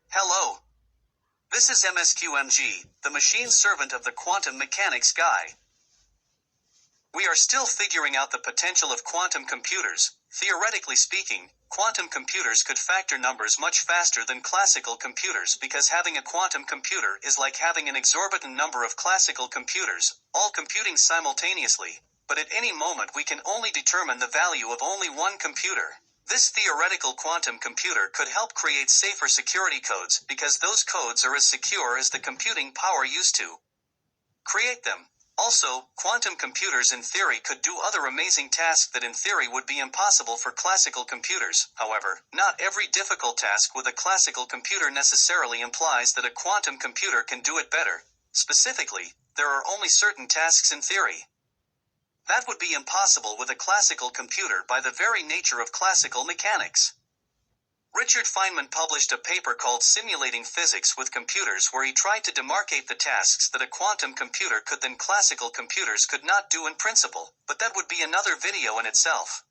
Hello. This is MSQMG, the machine servant of the quantum mechanics guy. We are still figuring out the potential of quantum computers. Theoretically speaking, quantum computers could factor numbers much faster than classical computers because having a quantum computer is like having an exorbitant number of classical computers, all computing simultaneously, but at any moment we can only determine the value of only one computer. This theoretical quantum computer could help create safer security codes because those codes are as secure as the computing power used to create them. Also, quantum computers in theory could do other amazing tasks that in theory would be impossible for classical computers. However, not every difficult task with a classical computer necessarily implies that a quantum computer can do it better. Specifically, there are only certain tasks in theory that would be impossible with a classical computer by the very nature of classical mechanics. Richard Feynman published a paper called Simulating Physics with Computers where he tried to demarcate the tasks that a quantum computer could than classical computers could not do in principle, but that would be another video in itself.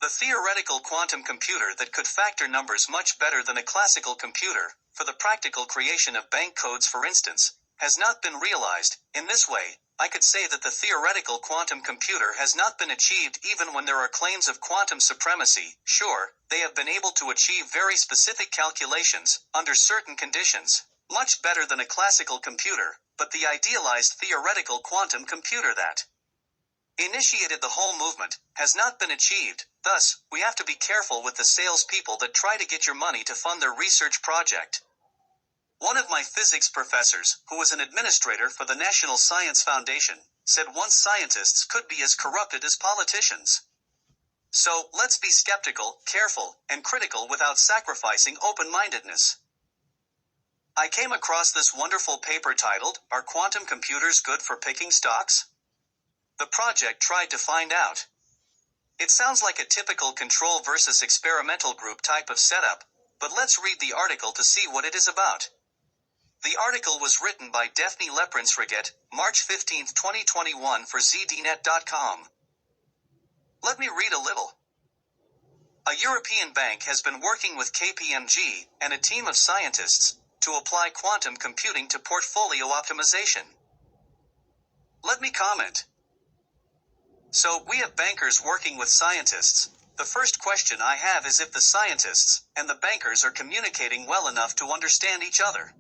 The theoretical quantum computer that could factor numbers much better than a classical computer, for the practical creation of bank codes for instance, has not been realized. In this way, I could say that the theoretical quantum computer has not been achieved even when there are claims of quantum supremacy. Sure, they have been able to achieve very specific calculations, under certain conditions, much better than a classical computer, but the idealized theoretical quantum computer that initiated the whole movement has not been achieved. Thus, we have to be careful with the salespeople that try to get your money to fund their research project. One of my physics professors, who was an administrator for the National Science Foundation, said once scientists could be as corrupted as politicians. So, let's be skeptical, careful, and critical without sacrificing open-mindedness. I came across this wonderful paper titled, "Are Quantum Computers Good for Picking Stocks?" The project tried to find out. It sounds like a typical control versus experimental group type of setup, but let's read the article to see what it is about. The article was written by Daphne Leprinsriget, March 15, 2021 for zdnet.com. Let me read a little. A European bank has been working with KPMG and a team of scientists to apply quantum computing to portfolio optimization. Let me comment. So, we have bankers working with scientists. The first question I have is if the scientists and the bankers are communicating well enough to understand each other.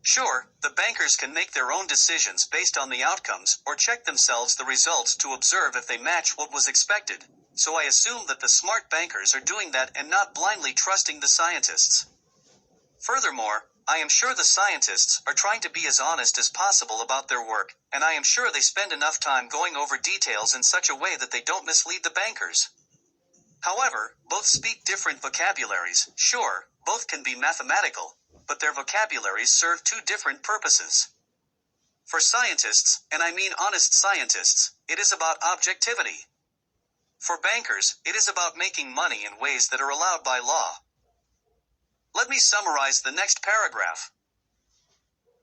Sure, the bankers can make their own decisions based on the outcomes or check themselves the results to observe if they match what was expected, so I assume that the smart bankers are doing that and not blindly trusting the scientists. Furthermore, I am sure the scientists are trying to be as honest as possible about their work, and I am sure they spend enough time going over details in such a way that they don't mislead the bankers. However, both speak different vocabularies. Sure, both can be mathematical, but their vocabularies serve two different purposes. For scientists, and I mean honest scientists, it is about objectivity. For bankers, it is about making money in ways that are allowed by law. Let me summarize the next paragraph.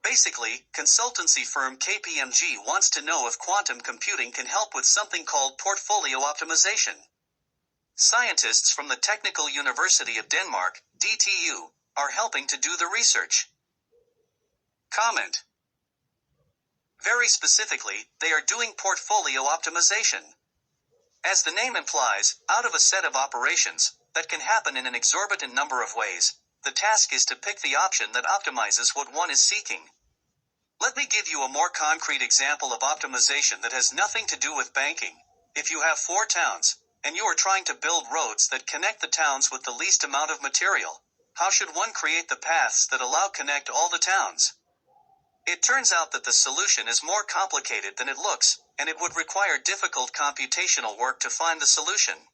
Basically, consultancy firm KPMG wants to know if quantum computing can help with something called portfolio optimization. Scientists from the Technical University of Denmark, DTU, are helping to do the research. Comment. Very specifically, they are doing portfolio optimization. As the name implies, out of a set of operations that can happen in an exorbitant number of ways, the task is to pick the option that optimizes what one is seeking. Let me give you a more concrete example of optimization that has nothing to do with banking. If you have 4 towns, and you are trying to build roads that connect the towns with the least amount of material, how should one create the paths that allow connect all the towns? It turns out that the solution is more complicated than it looks, and it would require difficult computational work to find the solution.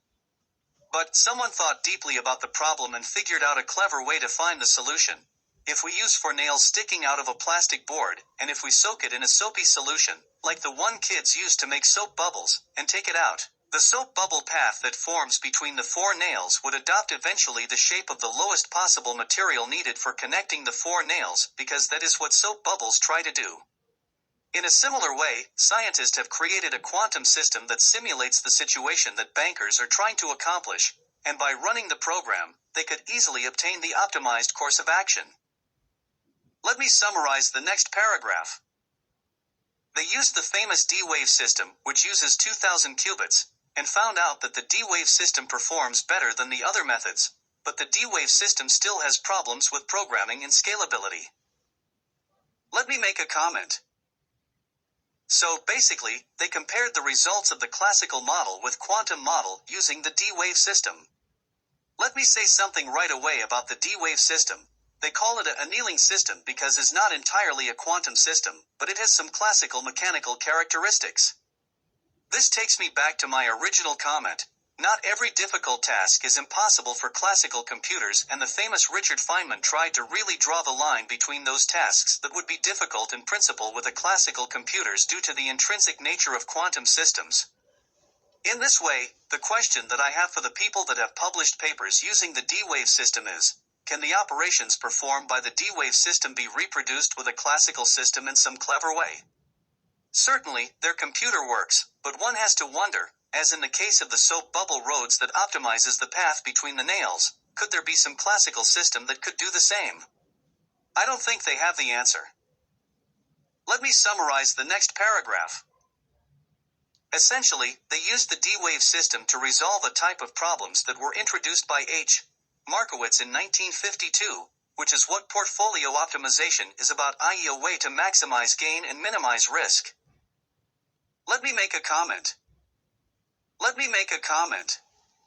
But someone thought deeply about the problem and figured out a clever way to find the solution. If we use 4 nails sticking out of a plastic board, and if we soak it in a soapy solution, like the one kids use to make soap bubbles, and take it out, the soap bubble path that forms between the 4 nails would adopt eventually the shape of the lowest possible material needed for connecting the 4 nails, because that is what soap bubbles try to do. In a similar way, scientists have created a quantum system that simulates the situation that bankers are trying to accomplish, and by running the program, they could easily obtain the optimized course of action. Let me summarize the next paragraph. They used the famous D-Wave system, which uses 2000 qubits, and found out that the D-Wave system performs better than the other methods, but the D-Wave system still has problems with programming and scalability. Let me make a comment. So, basically, they compared the results of the classical model with quantum model using the D-Wave system. Let me say something right away about the D-Wave system. They call it an annealing system because it's not entirely a quantum system, but it has some classical mechanical characteristics. This takes me back to my original comment. Not every difficult task is impossible for classical computers, and the famous Richard Feynman tried to really draw the line between those tasks that would be difficult in principle with the classical computers due to the intrinsic nature of quantum systems. In this way, the question that I have for the people that have published papers using the D-Wave system is, can the operations performed by the D-Wave system be reproduced with a classical system in some clever way? Certainly, their computer works, but one has to wonder, as in the case of the soap bubble roads that optimizes the path between the nails, could there be some classical system that could do the same? I don't think they have the answer. Let me summarize the next paragraph. Essentially, they used the D-Wave system to resolve a type of problems that were introduced by H. Markowitz in 1952, which is what portfolio optimization is about, i.e. a way to maximize gain and minimize risk. Let me make a comment.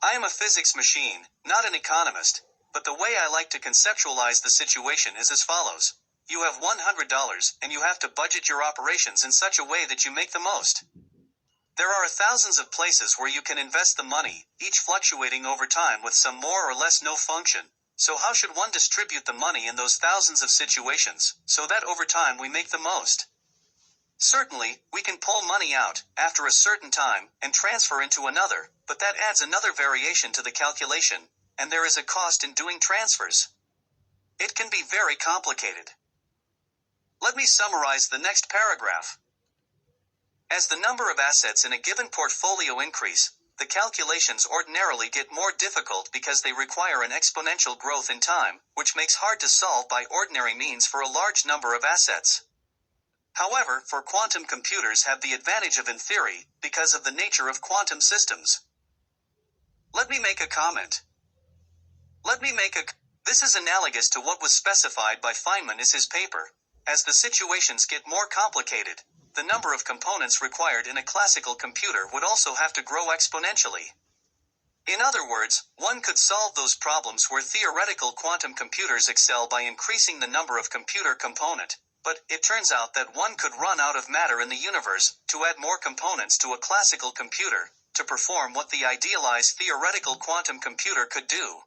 I am a physics machine, not an economist, but the way I like to conceptualize the situation is as follows. You have $100 and you have to budget your operations in such a way that you make the most. There are thousands of places where you can invest the money, each fluctuating over time with some more or less no function. So how should one distribute the money in those thousands of situations, so that over time we make the most? Certainly, we can pull money out, after a certain time, and transfer into another, but that adds another variation to the calculation, and there is a cost in doing transfers. It can be very complicated. Let me summarize the next paragraph. As the number of assets in a given portfolio increase, the calculations ordinarily get more difficult because they require an exponential growth in time, which makes hard to solve by ordinary means for a large number of assets. However, for quantum computers have the advantage of in theory, because of the nature of quantum systems. Let me make a comment. This is analogous to what was specified by Feynman in his paper. As the situations get more complicated, the number of components required in a classical computer would also have to grow exponentially. In other words, one could solve those problems where theoretical quantum computers excel by increasing the number of computer component, but it turns out that one could run out of matter in the universe to add more components to a classical computer to perform what the idealized theoretical quantum computer could do.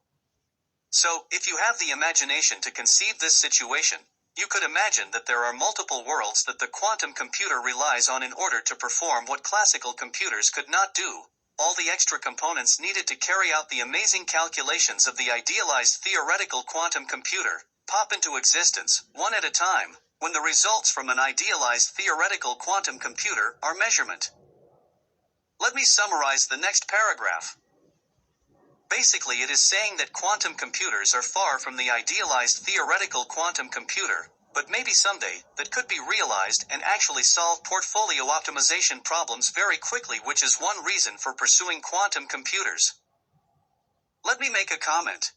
So, if you have the imagination to conceive this situation, you could imagine that there are multiple worlds that the quantum computer relies on in order to perform what classical computers could not do. All the extra components needed to carry out the amazing calculations of the idealized theoretical quantum computer pop into existence, one at a time, when the results from an idealized theoretical quantum computer are measurement. Let me summarize the next paragraph. Basically, it is saying that quantum computers are far from the idealized theoretical quantum computer, but maybe someday, that could be realized and actually solve portfolio optimization problems very quickly, which is one reason for pursuing quantum computers. Let me make a comment.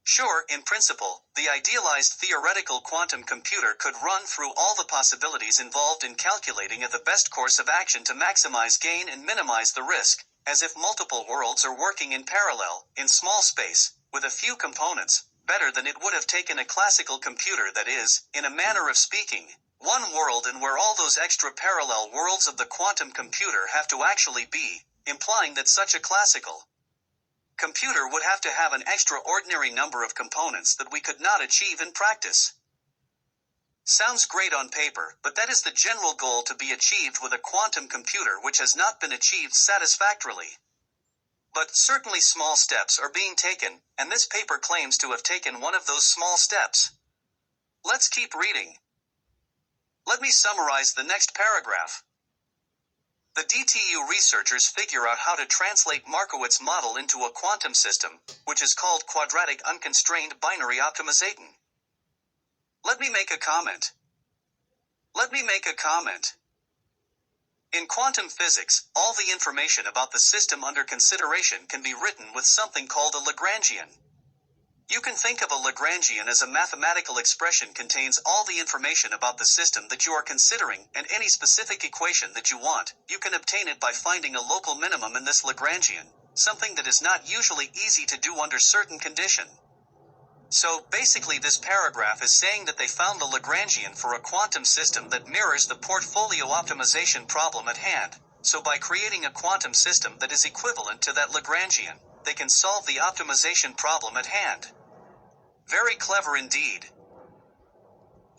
Sure, in principle, the idealized theoretical quantum computer could run through all the possibilities involved in calculating the best course of action to maximize gain and minimize the risk, as if multiple worlds are working in parallel, in small space, with a few components, better than it would have taken a classical computer that is, in a manner of speaking, one world and where all those extra parallel worlds of the quantum computer have to actually be, implying that such a classical computer would have to have an extraordinary number of components that we could not achieve in practice. Sounds great on paper, but that is the general goal to be achieved with a quantum computer which has not been achieved satisfactorily. But certainly small steps are being taken, and this paper claims to have taken one of those small steps. Let's keep reading. Let me summarize the next paragraph. The DTU researchers figure out how to translate Markowitz model into a quantum system, which is called quadratic unconstrained binary optimization. Let me make a comment. In quantum physics, all the information about the system under consideration can be written with something called a Lagrangian. You can think of a Lagrangian as a mathematical expression contains all the information about the system that you are considering and any specific equation that you want. You can obtain it by finding a local minimum in this Lagrangian, something that is not usually easy to do under certain condition. So, basically this paragraph is saying that they found the Lagrangian for a quantum system that mirrors the portfolio optimization problem at hand. So by creating a quantum system that is equivalent to that Lagrangian, they can solve the optimization problem at hand. Very clever indeed.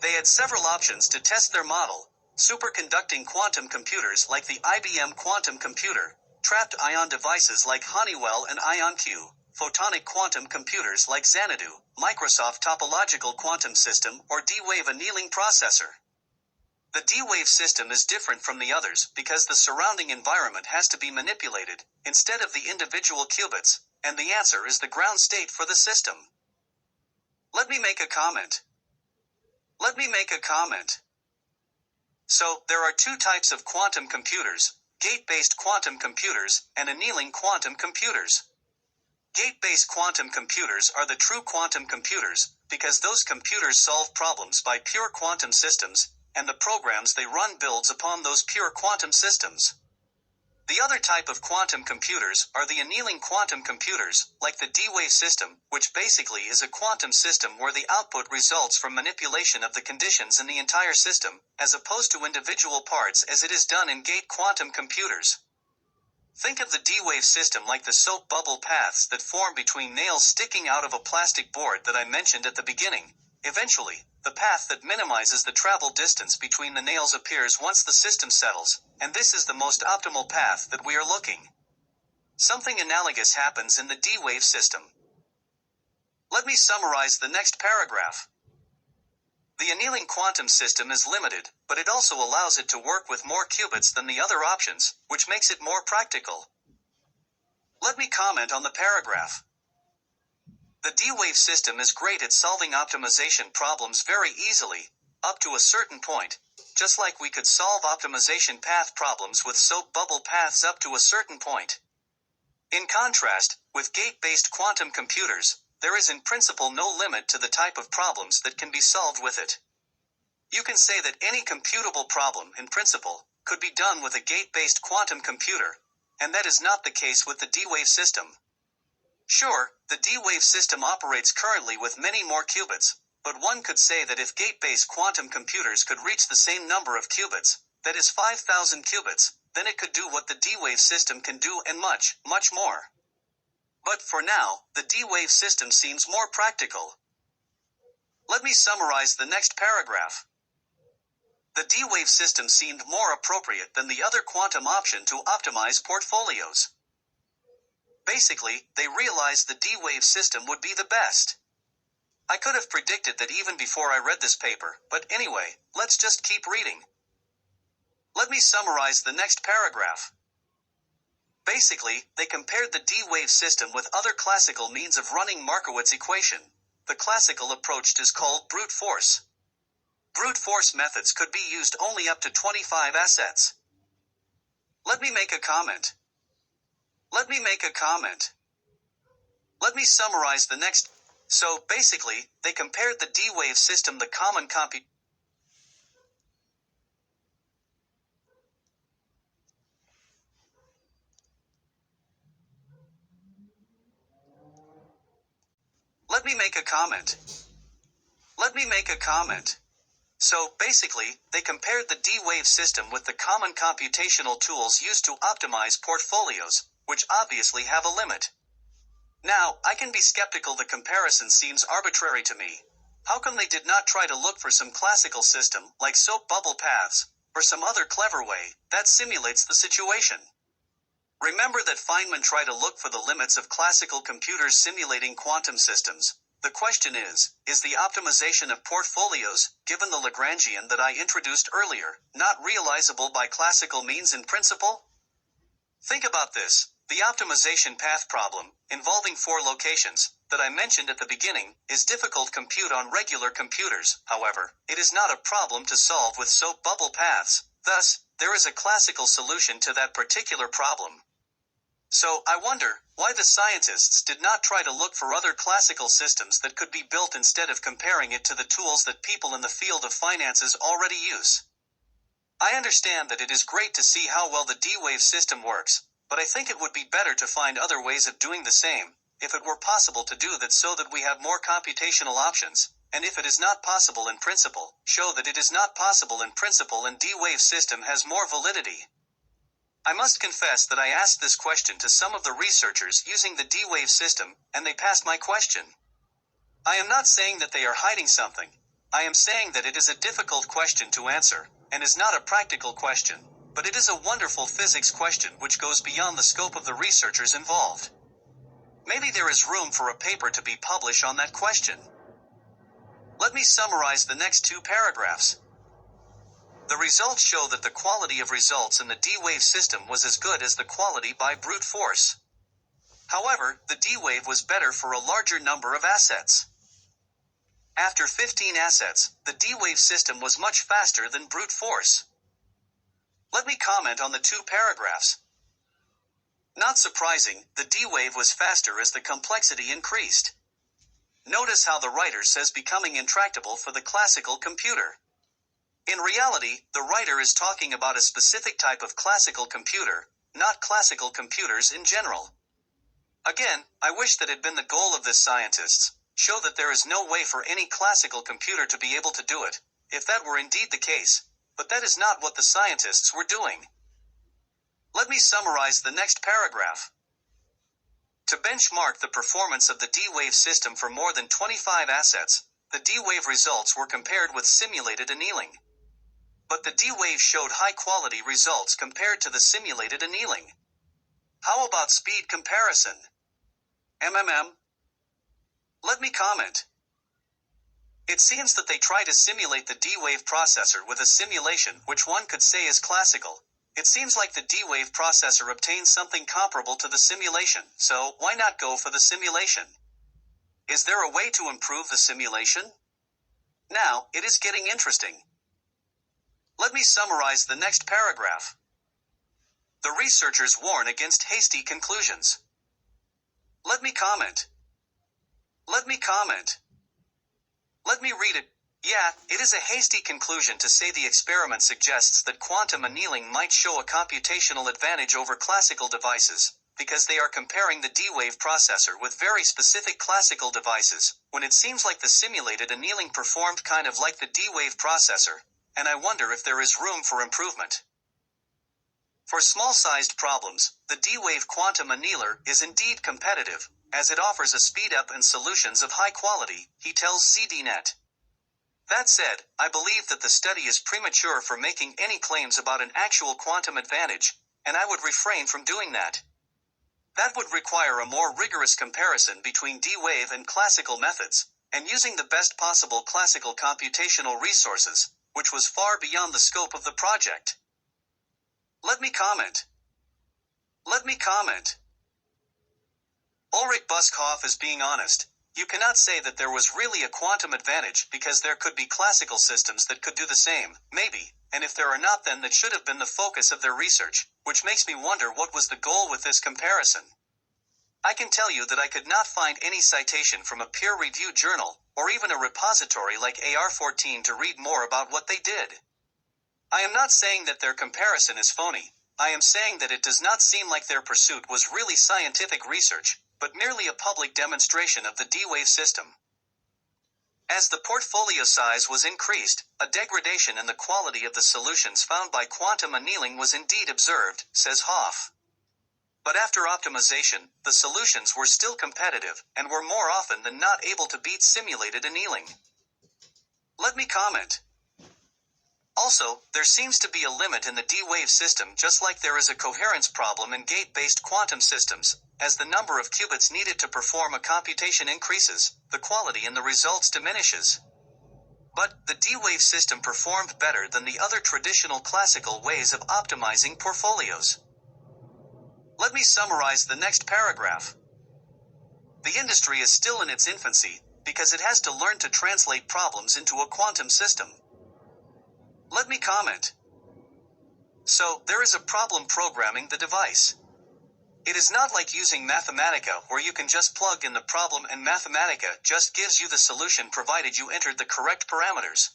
They had several options to test their model: superconducting quantum computers like the IBM quantum computer, trapped ion devices like Honeywell and IonQ, photonic quantum computers like Xanadu, Microsoft topological quantum system, or D-Wave annealing processor. The D-Wave system is different from the others because the surrounding environment has to be manipulated, instead of the individual qubits, and the answer is the ground state for the system. Let me make a comment. So, there are two types of quantum computers: gate-based quantum computers and annealing quantum computers. Gate-based quantum computers are the true quantum computers, because those computers solve problems by pure quantum systems, and the programs they run builds upon those pure quantum systems. The other type of quantum computers are the annealing quantum computers, like the D-Wave system, which basically is a quantum system where the output results from manipulation of the conditions in the entire system, as opposed to individual parts as it is done in gate quantum computers. Think of the D-Wave system like the soap bubble paths that form between nails sticking out of a plastic board that I mentioned at the beginning. Eventually, the path that minimizes the travel distance between the nails appears once the system settles, and this is the most optimal path that we are looking. Something analogous happens in the D-Wave system. Let me summarize the next paragraph. The annealing quantum system is limited, but it also allows it to work with more qubits than the other options, which makes it more practical. Let me comment on the paragraph. The D-Wave system is great at solving optimization problems very easily, up to a certain point, just like we could solve optimization path problems with soap bubble paths up to a certain point. In contrast, with gate-based quantum computers, there is in principle no limit to the type of problems that can be solved with it. You can say that any computable problem, in principle, could be done with a gate-based quantum computer, and that is not the case with the D-Wave system. Sure, the D-Wave system operates currently with many more qubits, but one could say that if gate-based quantum computers could reach the same number of qubits, that is 5,000 qubits, then it could do what the D-Wave system can do and much, much more. But for now, the D-Wave system seems more practical. Let me summarize the next paragraph. The D-Wave system seemed more appropriate than the other quantum option to optimize portfolios. Basically, they realized the D-Wave system would be the best. I could have predicted that even before I read this paper, but anyway, let's just keep reading. Let me summarize the next paragraph. Basically, they compared the D-Wave system with other classical means of running Markowitz equation. The classical approach is called brute force. Brute force methods could be used only up to 25 assets. Let me make a comment. Let me summarize the next. So, basically, they compared the D-Wave system the common Let me make a comment. So, basically, they compared the D-Wave system with the common computational tools used to optimize portfolios, which obviously have a limit. Now, I can be skeptical the comparison seems arbitrary to me. How come they did not try to look for some classical system, like soap bubble paths, or some other clever way, that simulates the situation? Remember that Feynman tried to look for the limits of classical computers simulating quantum systems. The question is the optimization of portfolios, given the Lagrangian that I introduced earlier, not realizable by classical means in principle? Think about this. The optimization path problem, involving 4 locations, that I mentioned at the beginning, is difficult to compute on regular computers. However, it is not a problem to solve with soap bubble paths. Thus, there is a classical solution to that particular problem. So, I wonder, why the scientists did not try to look for other classical systems that could be built instead of comparing it to the tools that people in the field of finances already use. I understand that it is great to see how well the D-Wave system works, but I think it would be better to find other ways of doing the same, if it were possible to do that so that we have more computational options, and if it is not possible in principle, show that it is not possible in principle and D-Wave system has more validity. I must confess that I asked this question to some of the researchers using the D-Wave system, and they passed my question. I am not saying that they are hiding something. I am saying that it is a difficult question to answer, and is not a practical question, but it is a wonderful physics question which goes beyond the scope of the researchers involved. Maybe there is room for a paper to be published on that question. Let me summarize the next 2 paragraphs. The results show that the quality of results in the D-Wave system was as good as the quality by brute force. However, the D-Wave was better for a larger number of assets. After 15 assets, the D-Wave system was much faster than brute force. Let me comment on the 2 paragraphs. Not surprising, the D-Wave was faster as the complexity increased. Notice how the writer says becoming intractable for the classical computer. In reality, the writer is talking about a specific type of classical computer, not classical computers in general. Again, I wish that had been the goal of this scientists, show that there is no way for any classical computer to be able to do it, if that were indeed the case, but that is not what the scientists were doing. Let me summarize the next paragraph. To benchmark the performance of the D-Wave system for more than 25 assets, the D-Wave results were compared with simulated annealing. But the D-Wave showed high-quality results compared to the simulated annealing. How about speed comparison? Let me comment. It seems that they try to simulate the D-Wave processor with a simulation which one could say is classical. It seems like the D-Wave processor obtains something comparable to the simulation, so why not go for the simulation? Is there a way to improve the simulation? Now, it is getting interesting. Let me summarize the next paragraph. The researchers warn against hasty conclusions. Let me comment. Let me read it. Yeah, it is a hasty conclusion to say the experiment suggests that quantum annealing might show a computational advantage over classical devices, because they are comparing the D-Wave processor with very specific classical devices, when it seems like the simulated annealing performed kind of like the D-Wave processor, and I wonder if there is room for improvement. For small-sized problems, the D-Wave quantum annealer is indeed competitive, as it offers a speed-up and solutions of high quality, he tells ZDNet. That said, I believe that the study is premature for making any claims about an actual quantum advantage, and I would refrain from doing that. That would require a more rigorous comparison between D-Wave and classical methods, and using the best possible classical computational resources, which was far beyond the scope of the project. Let me comment. Ulrich Buskhoff is being honest. You cannot say that there was really a quantum advantage because there could be classical systems that could do the same, maybe, and if there are not, then that should have been the focus of their research, which makes me wonder what was the goal with this comparison. I can tell you that I could not find any citation from a peer-reviewed journal, or even a repository like AR14 to read more about what they did. I am not saying that their comparison is phony. I am saying that it does not seem like their pursuit was really scientific research, but merely a public demonstration of the D-Wave system. As the portfolio size was increased, a degradation in the quality of the solutions found by quantum annealing was indeed observed, says Hoff. But after optimization, the solutions were still competitive, and were more often than not able to beat simulated annealing. Let me comment. Also, there seems to be a limit in the D-Wave system, just like there is a coherence problem in gate-based quantum systems. As the number of qubits needed to perform a computation increases, the quality in the results diminishes. But the D-Wave system performed better than the other traditional classical ways of optimizing portfolios. Let me summarize the next paragraph. The industry is still in its infancy, because it has to learn to translate problems into a quantum system. Let me comment. So, there is a problem programming the device. It is not like using Mathematica, where you can just plug in the problem and Mathematica just gives you the solution provided you entered the correct parameters.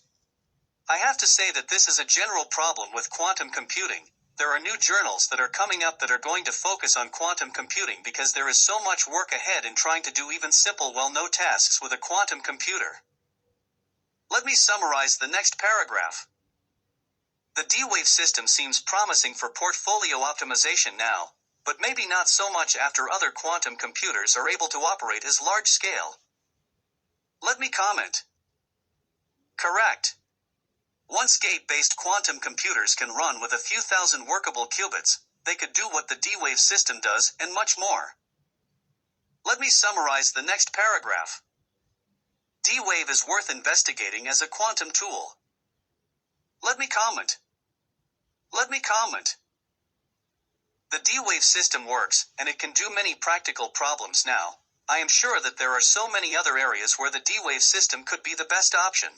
I have to say that this is a general problem with quantum computing. There are new journals that are coming up that are going to focus on quantum computing because there is so much work ahead in trying to do even simple well-known tasks with a quantum computer. Let me summarize the next paragraph. The D-Wave system seems promising for portfolio optimization now, but maybe not so much after other quantum computers are able to operate as large scale. Let me comment. Correct. Once gate-based quantum computers can run with a few thousand workable qubits, they could do what the D-Wave system does and much more. Let me summarize the next paragraph. D-Wave is worth investigating as a quantum tool. Let me comment. The D-Wave system works, and it can do many practical problems now. I am sure that there are so many other areas where the D-Wave system could be the best option.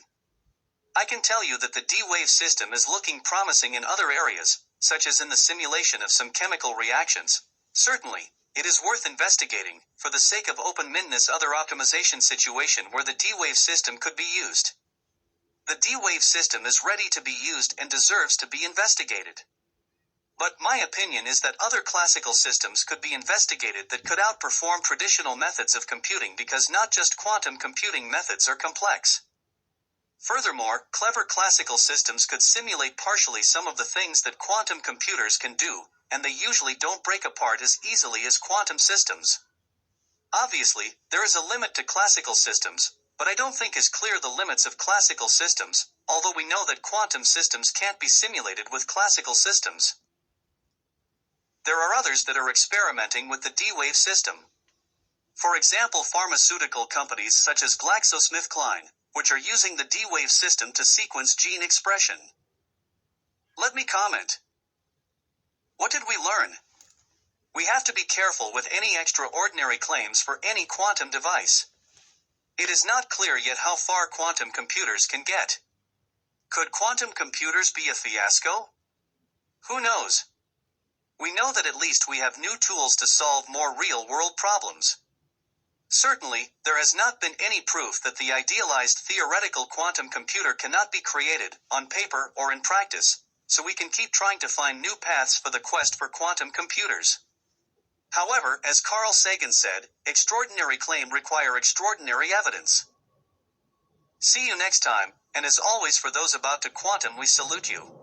I can tell you that the D-Wave system is looking promising in other areas, such as in the simulation of some chemical reactions. Certainly, it is worth investigating, for the sake of open-mindedness other optimization situation where the D-Wave system could be used. The D-Wave system is ready to be used and deserves to be investigated. But my opinion is that other classical systems could be investigated that could outperform traditional methods of computing because not just quantum computing methods are complex. Furthermore, clever classical systems could simulate partially some of the things that quantum computers can do, and they usually don't break apart as easily as quantum systems. Obviously, there is a limit to classical systems, but I don't think is clear the limits of classical systems, although we know that quantum systems can't be simulated with classical systems. There are others that are experimenting with the D-Wave system. For example, pharmaceutical companies such as GlaxoSmithKline, which are using the D-Wave system to sequence gene expression. Let me comment. What did we learn? We have to be careful with any extraordinary claims for any quantum device. It is not clear yet how far quantum computers can get. Could quantum computers be a fiasco? Who knows? We know that at least we have new tools to solve more real-world problems. Certainly, there has not been any proof that the idealized theoretical quantum computer cannot be created, on paper or in practice, so we can keep trying to find new paths for the quest for quantum computers. However, as Carl Sagan said, extraordinary claims require extraordinary evidence. See you next time, and as always for those about to quantum we salute you.